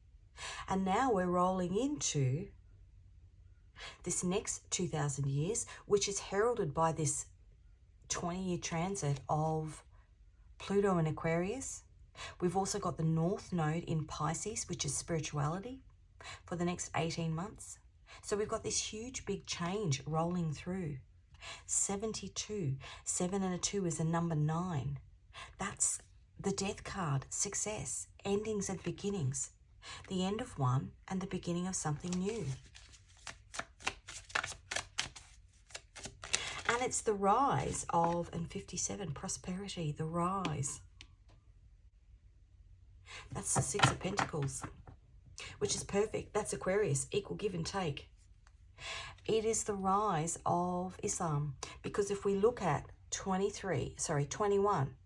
And now we're rolling into this next 2,000 years, which is heralded by this 20-year transit of Pluto and Aquarius. We've also got the North Node in Pisces, which is spirituality, for the next 18 months. So we've got this huge, big change rolling through. 72, 7 and a 2 is a number 9. That's the death card, success, endings and beginnings. The end of one and the beginning of something new. And it's the rise of, and 57, prosperity, the rise. That's the 6 of Pentacles, which is perfect. That's Aquarius, equal give and take. It is the rise of Islam, because if we look at 21,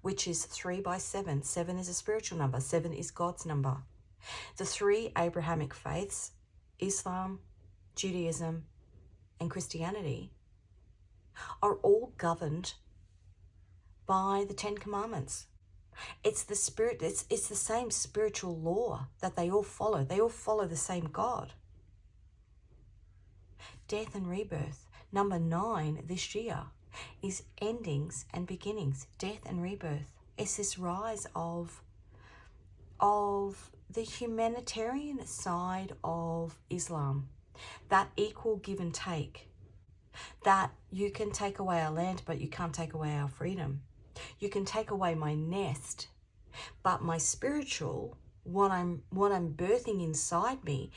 which is 3 by 7. 7 is a spiritual number. 7 is God's number. The 3 Abrahamic faiths, Islam, Judaism, and Christianity, are all governed by the 10 Commandments. It's the spirit. It's the same spiritual law that they all follow. They all follow the same God. Death and rebirth. Number 9 this year is endings and beginnings, death and rebirth. It's this rise of the humanitarian side of Islam, that equal give and take, that you can take away our land, but you can't take away our freedom. You can take away my nest, but my spiritual, what I'm birthing inside me,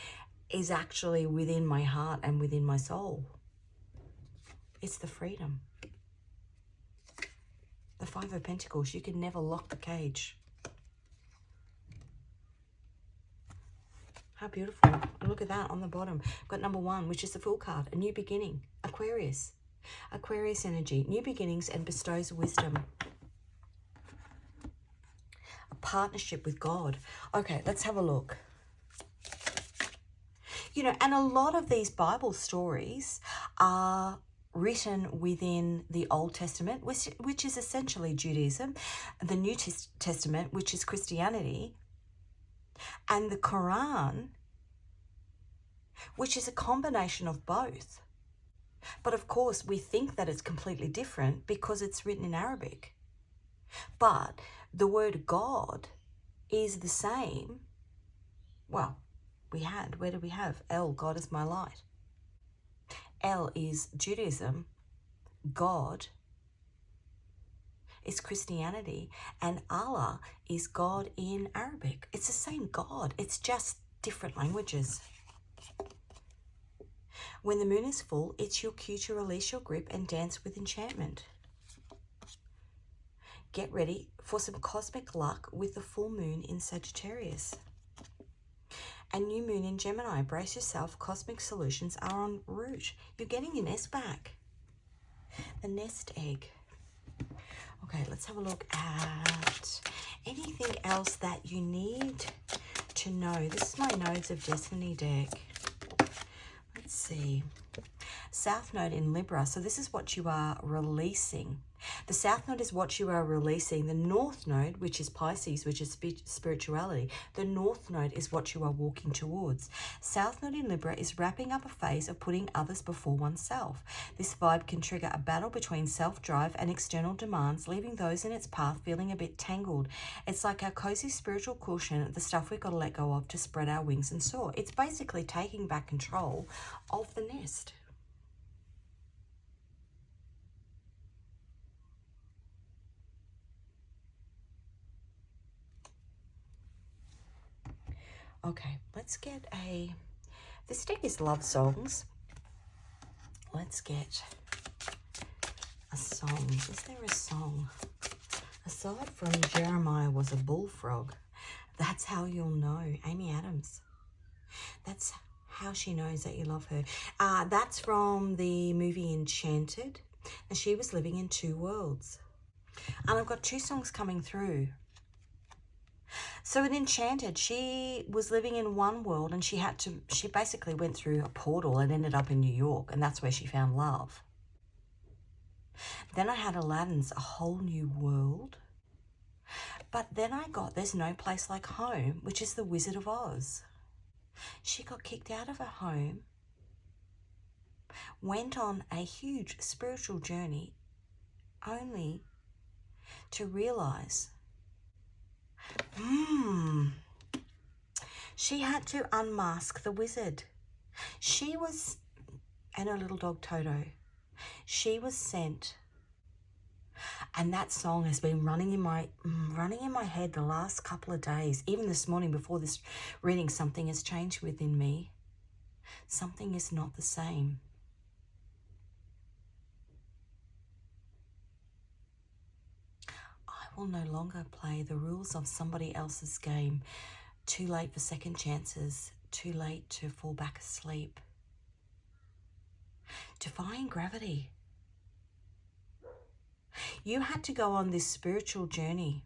is actually within my heart and within my soul. It's the freedom. The 5 of Pentacles, you can never lock the cage. How beautiful. And look at that on the bottom. Got number 1, which is the Fool card, a new beginning. Aquarius. Aquarius energy, new beginnings and bestows wisdom. A partnership with God. Okay, let's have a look. You know, and a lot of these Bible stories are written within the Old Testament, which is essentially Judaism, the New Testament, which is Christianity, and the Quran, which is a combination of both. But of course, we think that it's completely different because it's written in Arabic. But the word God is the same. Well, where do we have? El, God is my light. El is Judaism, God is Christianity, and Allah is God in Arabic. It's the same God, it's just different languages. When the moon is full, it's your cue to release your grip and dance with enchantment. Get ready for some cosmic luck with the full moon in Sagittarius. A new moon in Gemini. Brace yourself, cosmic solutions are en route. You're getting your nest back. The nest egg. Okay, let's have a look at anything else that you need to know. This is my Nodes of Destiny deck. Let's see. South Node in Libra. So this is what you are releasing. The South Node is what you are releasing. The North Node, which is Pisces, which is spirituality. The North Node is what you are walking towards. South Node in Libra is wrapping up a phase of putting others before oneself. This vibe can trigger a battle between self-drive and external demands, leaving those in its path feeling a bit tangled. It's like our cozy spiritual cushion, the stuff we've got to let go of to spread our wings and soar. It's basically taking back control of the nest. Okay, let's get this deck is love songs. Let's get a song. Is there a song? Aside from Jeremiah was a bullfrog, that's how you'll know. Amy Adams. That's how she knows that you love her. That's from the movie Enchanted. And she was living in two worlds. And I've got two songs coming through. So in Enchanted, she was living in one world and she basically went through a portal and ended up in New York, and that's where she found love. Then I had Aladdin's A Whole New World. But then I got There's No Place Like Home, which is the Wizard of Oz. She got kicked out of her home, went on a huge spiritual journey, only to realize she had to unmask the wizard. She was, and her little dog Toto, she was sent. And that song has been running in my head the last couple of days. Even this morning before this reading, something has changed within me. Something is not the same. I will no longer play the rules of somebody else's game. Too late for second chances. Too late to fall back asleep. Defying gravity. You had to go on this spiritual journey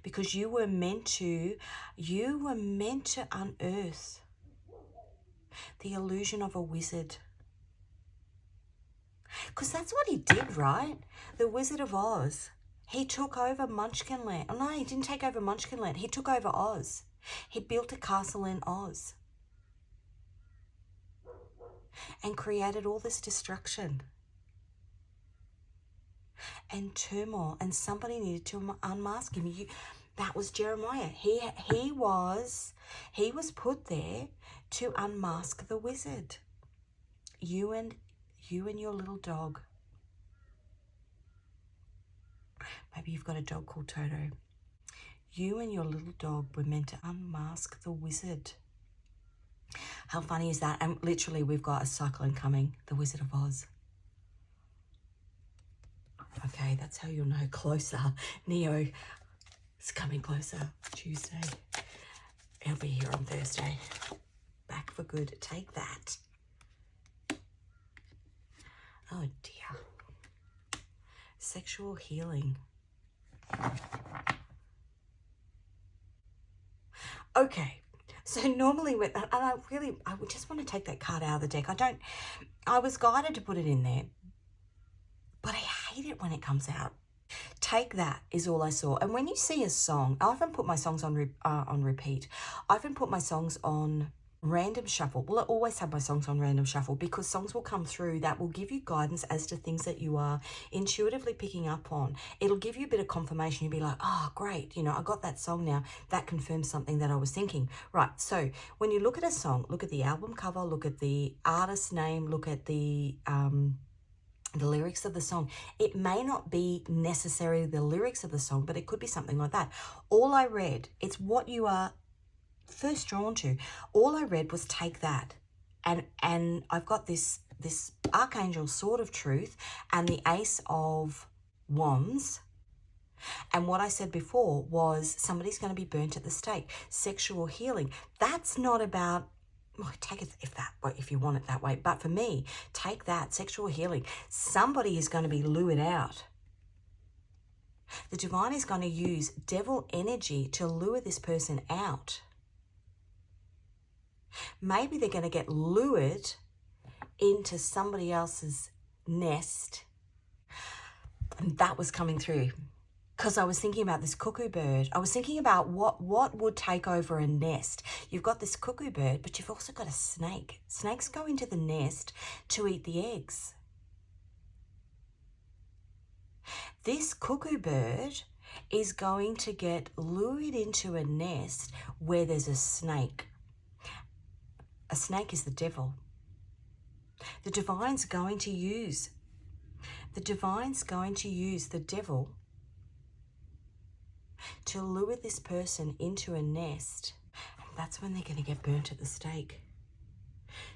because you were meant to unearth the illusion of a wizard. Because that's what he did, right? The Wizard of Oz. He took over Munchkinland. Oh no, he didn't take over Munchkinland. He took over Oz. He built a castle in Oz and created all this destruction and turmoil, and somebody needed to unmask him. That was Jeremiah. He was put there to unmask the wizard. You and your little dog. Maybe you've got a dog called Toto. You and your little dog were meant to unmask the wizard. How funny is that? And literally, we've got a cyclone coming, the Wizard of Oz. Okay, that's how you'll know. Closer. Neo is coming closer. Tuesday. He'll be here on Thursday. Back for good. Take that. Oh dear. Sexual healing. Okay, so normally with, and I would just want to take that card out of the deck. I was guided to put it in there, but I hate it when it comes out. Take that is all I saw. And when you see a song, I often put my songs on repeat. I often put my songs on Random shuffle. Well, I always have my songs on random shuffle because songs will come through that will give you guidance as to things that you are intuitively picking up on. It'll give you a bit of confirmation. You'll be like, oh, great. You know, I got that song now. That confirms something that I was thinking. Right. So when you look at a song, look at the album cover, look at the artist name, look at the lyrics of the song. It may not be necessarily the lyrics of the song, but it could be something like that. All I read, it's what you are first drawn to. All I read was take that. And I've got this Archangel Sword of Truth and the Ace of Wands. And what I said before was somebody's going to be burnt at the stake. Sexual healing. That's not about, well, take it if you want it that way. But for me, take that, sexual healing. Somebody is going to be lured out. The divine is going to use devil energy to lure this person out. Maybe they're going to get lured into somebody else's nest. And that was coming through because I was thinking about this cuckoo bird. I was thinking about what would take over a nest. You've got this cuckoo bird, but you've also got a snake. Snakes go into the nest to eat the eggs. This cuckoo bird is going to get lured into a nest where there's a snake. A snake is the devil. The divine's going to use the devil to lure this person into a nest. And that's when they're going to get burnt at the stake.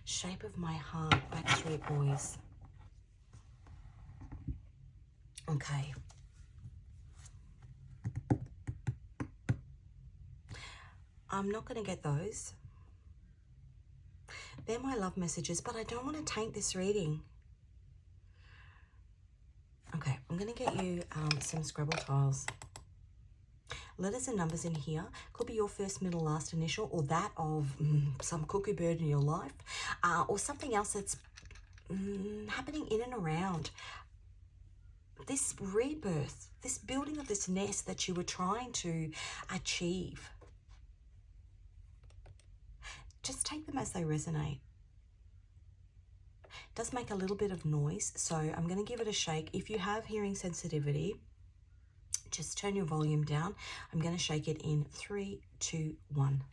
Shape of my heart, Backstreet Boys. Okay. I'm not going to get those. They're my love messages, but I don't want to taint this reading. Okay, I'm going to get you some Scrabble tiles. Letters and numbers in here. Could be your first, middle, last initial, or that of some cuckoo bird in your life, or something else that's happening in and around. This rebirth, this building of this nest that you were trying to achieve. Just take them as they resonate. It does make a little bit of noise, so I'm going to give it a shake. If you have hearing sensitivity, just turn your volume down. I'm going to shake it in 3, 2, 1.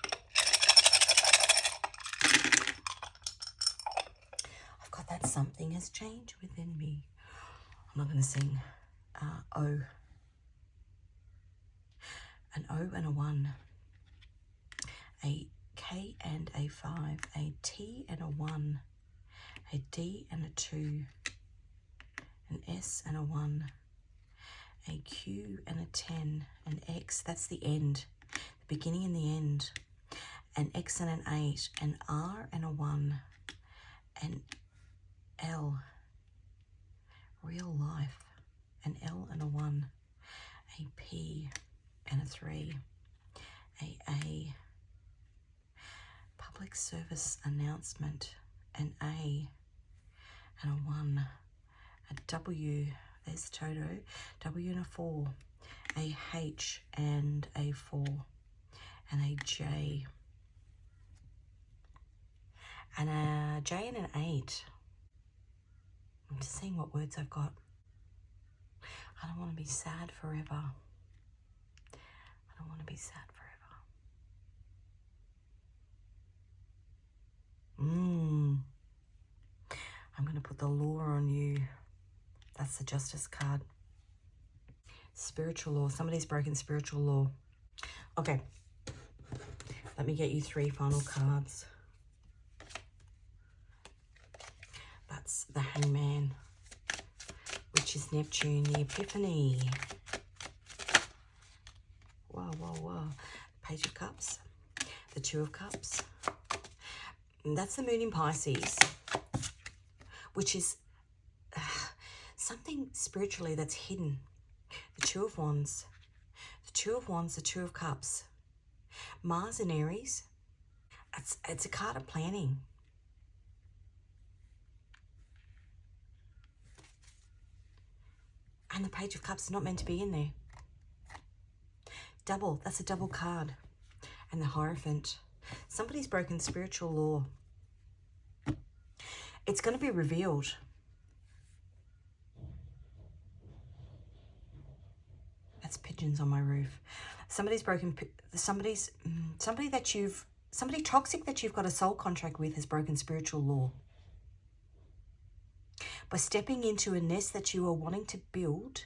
I've got that something has changed within me. I'm not going to sing O. An O and a 1. A K and a 5, a T and a 1, a D and a 2, an S and a 1, a Q and a 10, an X, that's the end, the beginning and the end, an X and an 8, an R and a 1, an L, real life, an L and a 1, a P and a 3, a public service announcement, an A and a 1, a W, there's Toto, W and a 4, a H and a 4, and a J, and a J and an 8. I'm just seeing what words I've got. I don't want to be sad forever. I don't want to be sad forever. I'm going to put the law on you. That's the justice card. Spiritual law. Somebody's broken spiritual law. Okay. Let me get you 3 final cards. That's the Hangman, which is Neptune, the Epiphany. Whoa, whoa, whoa. Page of Cups. The 2 of Cups. And that's the Moon in Pisces, which is something spiritually that's hidden. The 2 of Wands. The 2 of Wands, the 2 of Cups. Mars in Aries. It's a card of planning. And the Page of Cups is not meant to be in there. Double, that's a double card. And the Hierophant. Somebody's broken spiritual law. It's going to be revealed. That's pigeons on my roof. Somebody's broken, somebody toxic that you've got a soul contract with has broken spiritual law. By stepping into a nest that you are wanting to build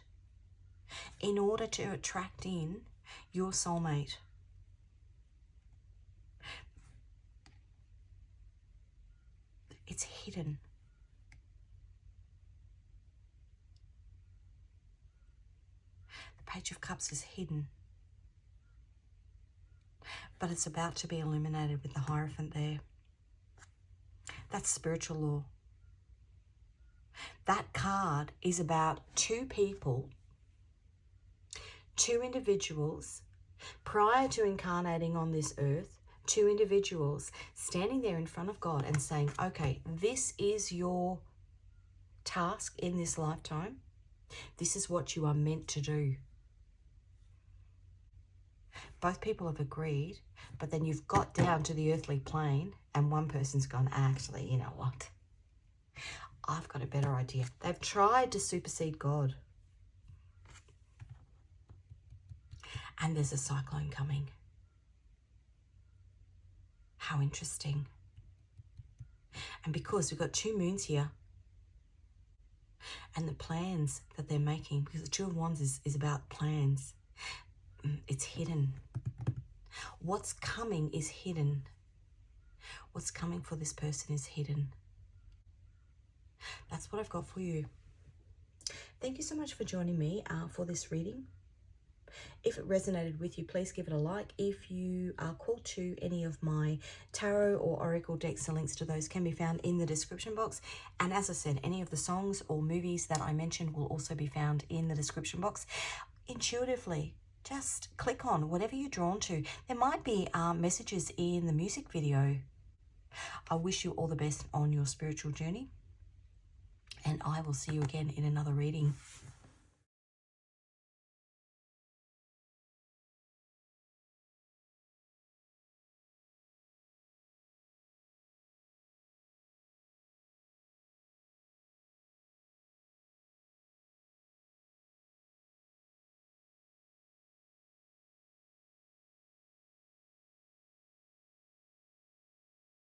in order to attract in your soulmate. It's hidden. The Page of Cups is hidden. But it's about to be illuminated with the Hierophant there. That's spiritual law. That card is about two people, two individuals, prior to incarnating on this earth, two individuals standing there in front of God and saying, okay, this is your task in this lifetime. This is what you are meant to do. Both people have agreed, but then you've got down to the earthly plane and one person's gone, actually, you know what? I've got a better idea. They've tried to supersede God. And there's a cyclone coming. How interesting. And because we've got two moons here, and the plans that they're making, because the Two of Wands is about plans, it's hidden. What's coming is hidden. What's coming for this person is hidden. That's what I've got for you. Thank you so much for joining me for this reading. If it resonated with you, please give it a like. If you are called to any of my tarot or oracle decks, the links to those can be found in the description box. And as I said, any of the songs or movies that I mentioned will also be found in the description box. Intuitively, just click on whatever you're drawn to. There might be messages in the music video. I wish you all the best on your spiritual journey. And I will see you again in another reading.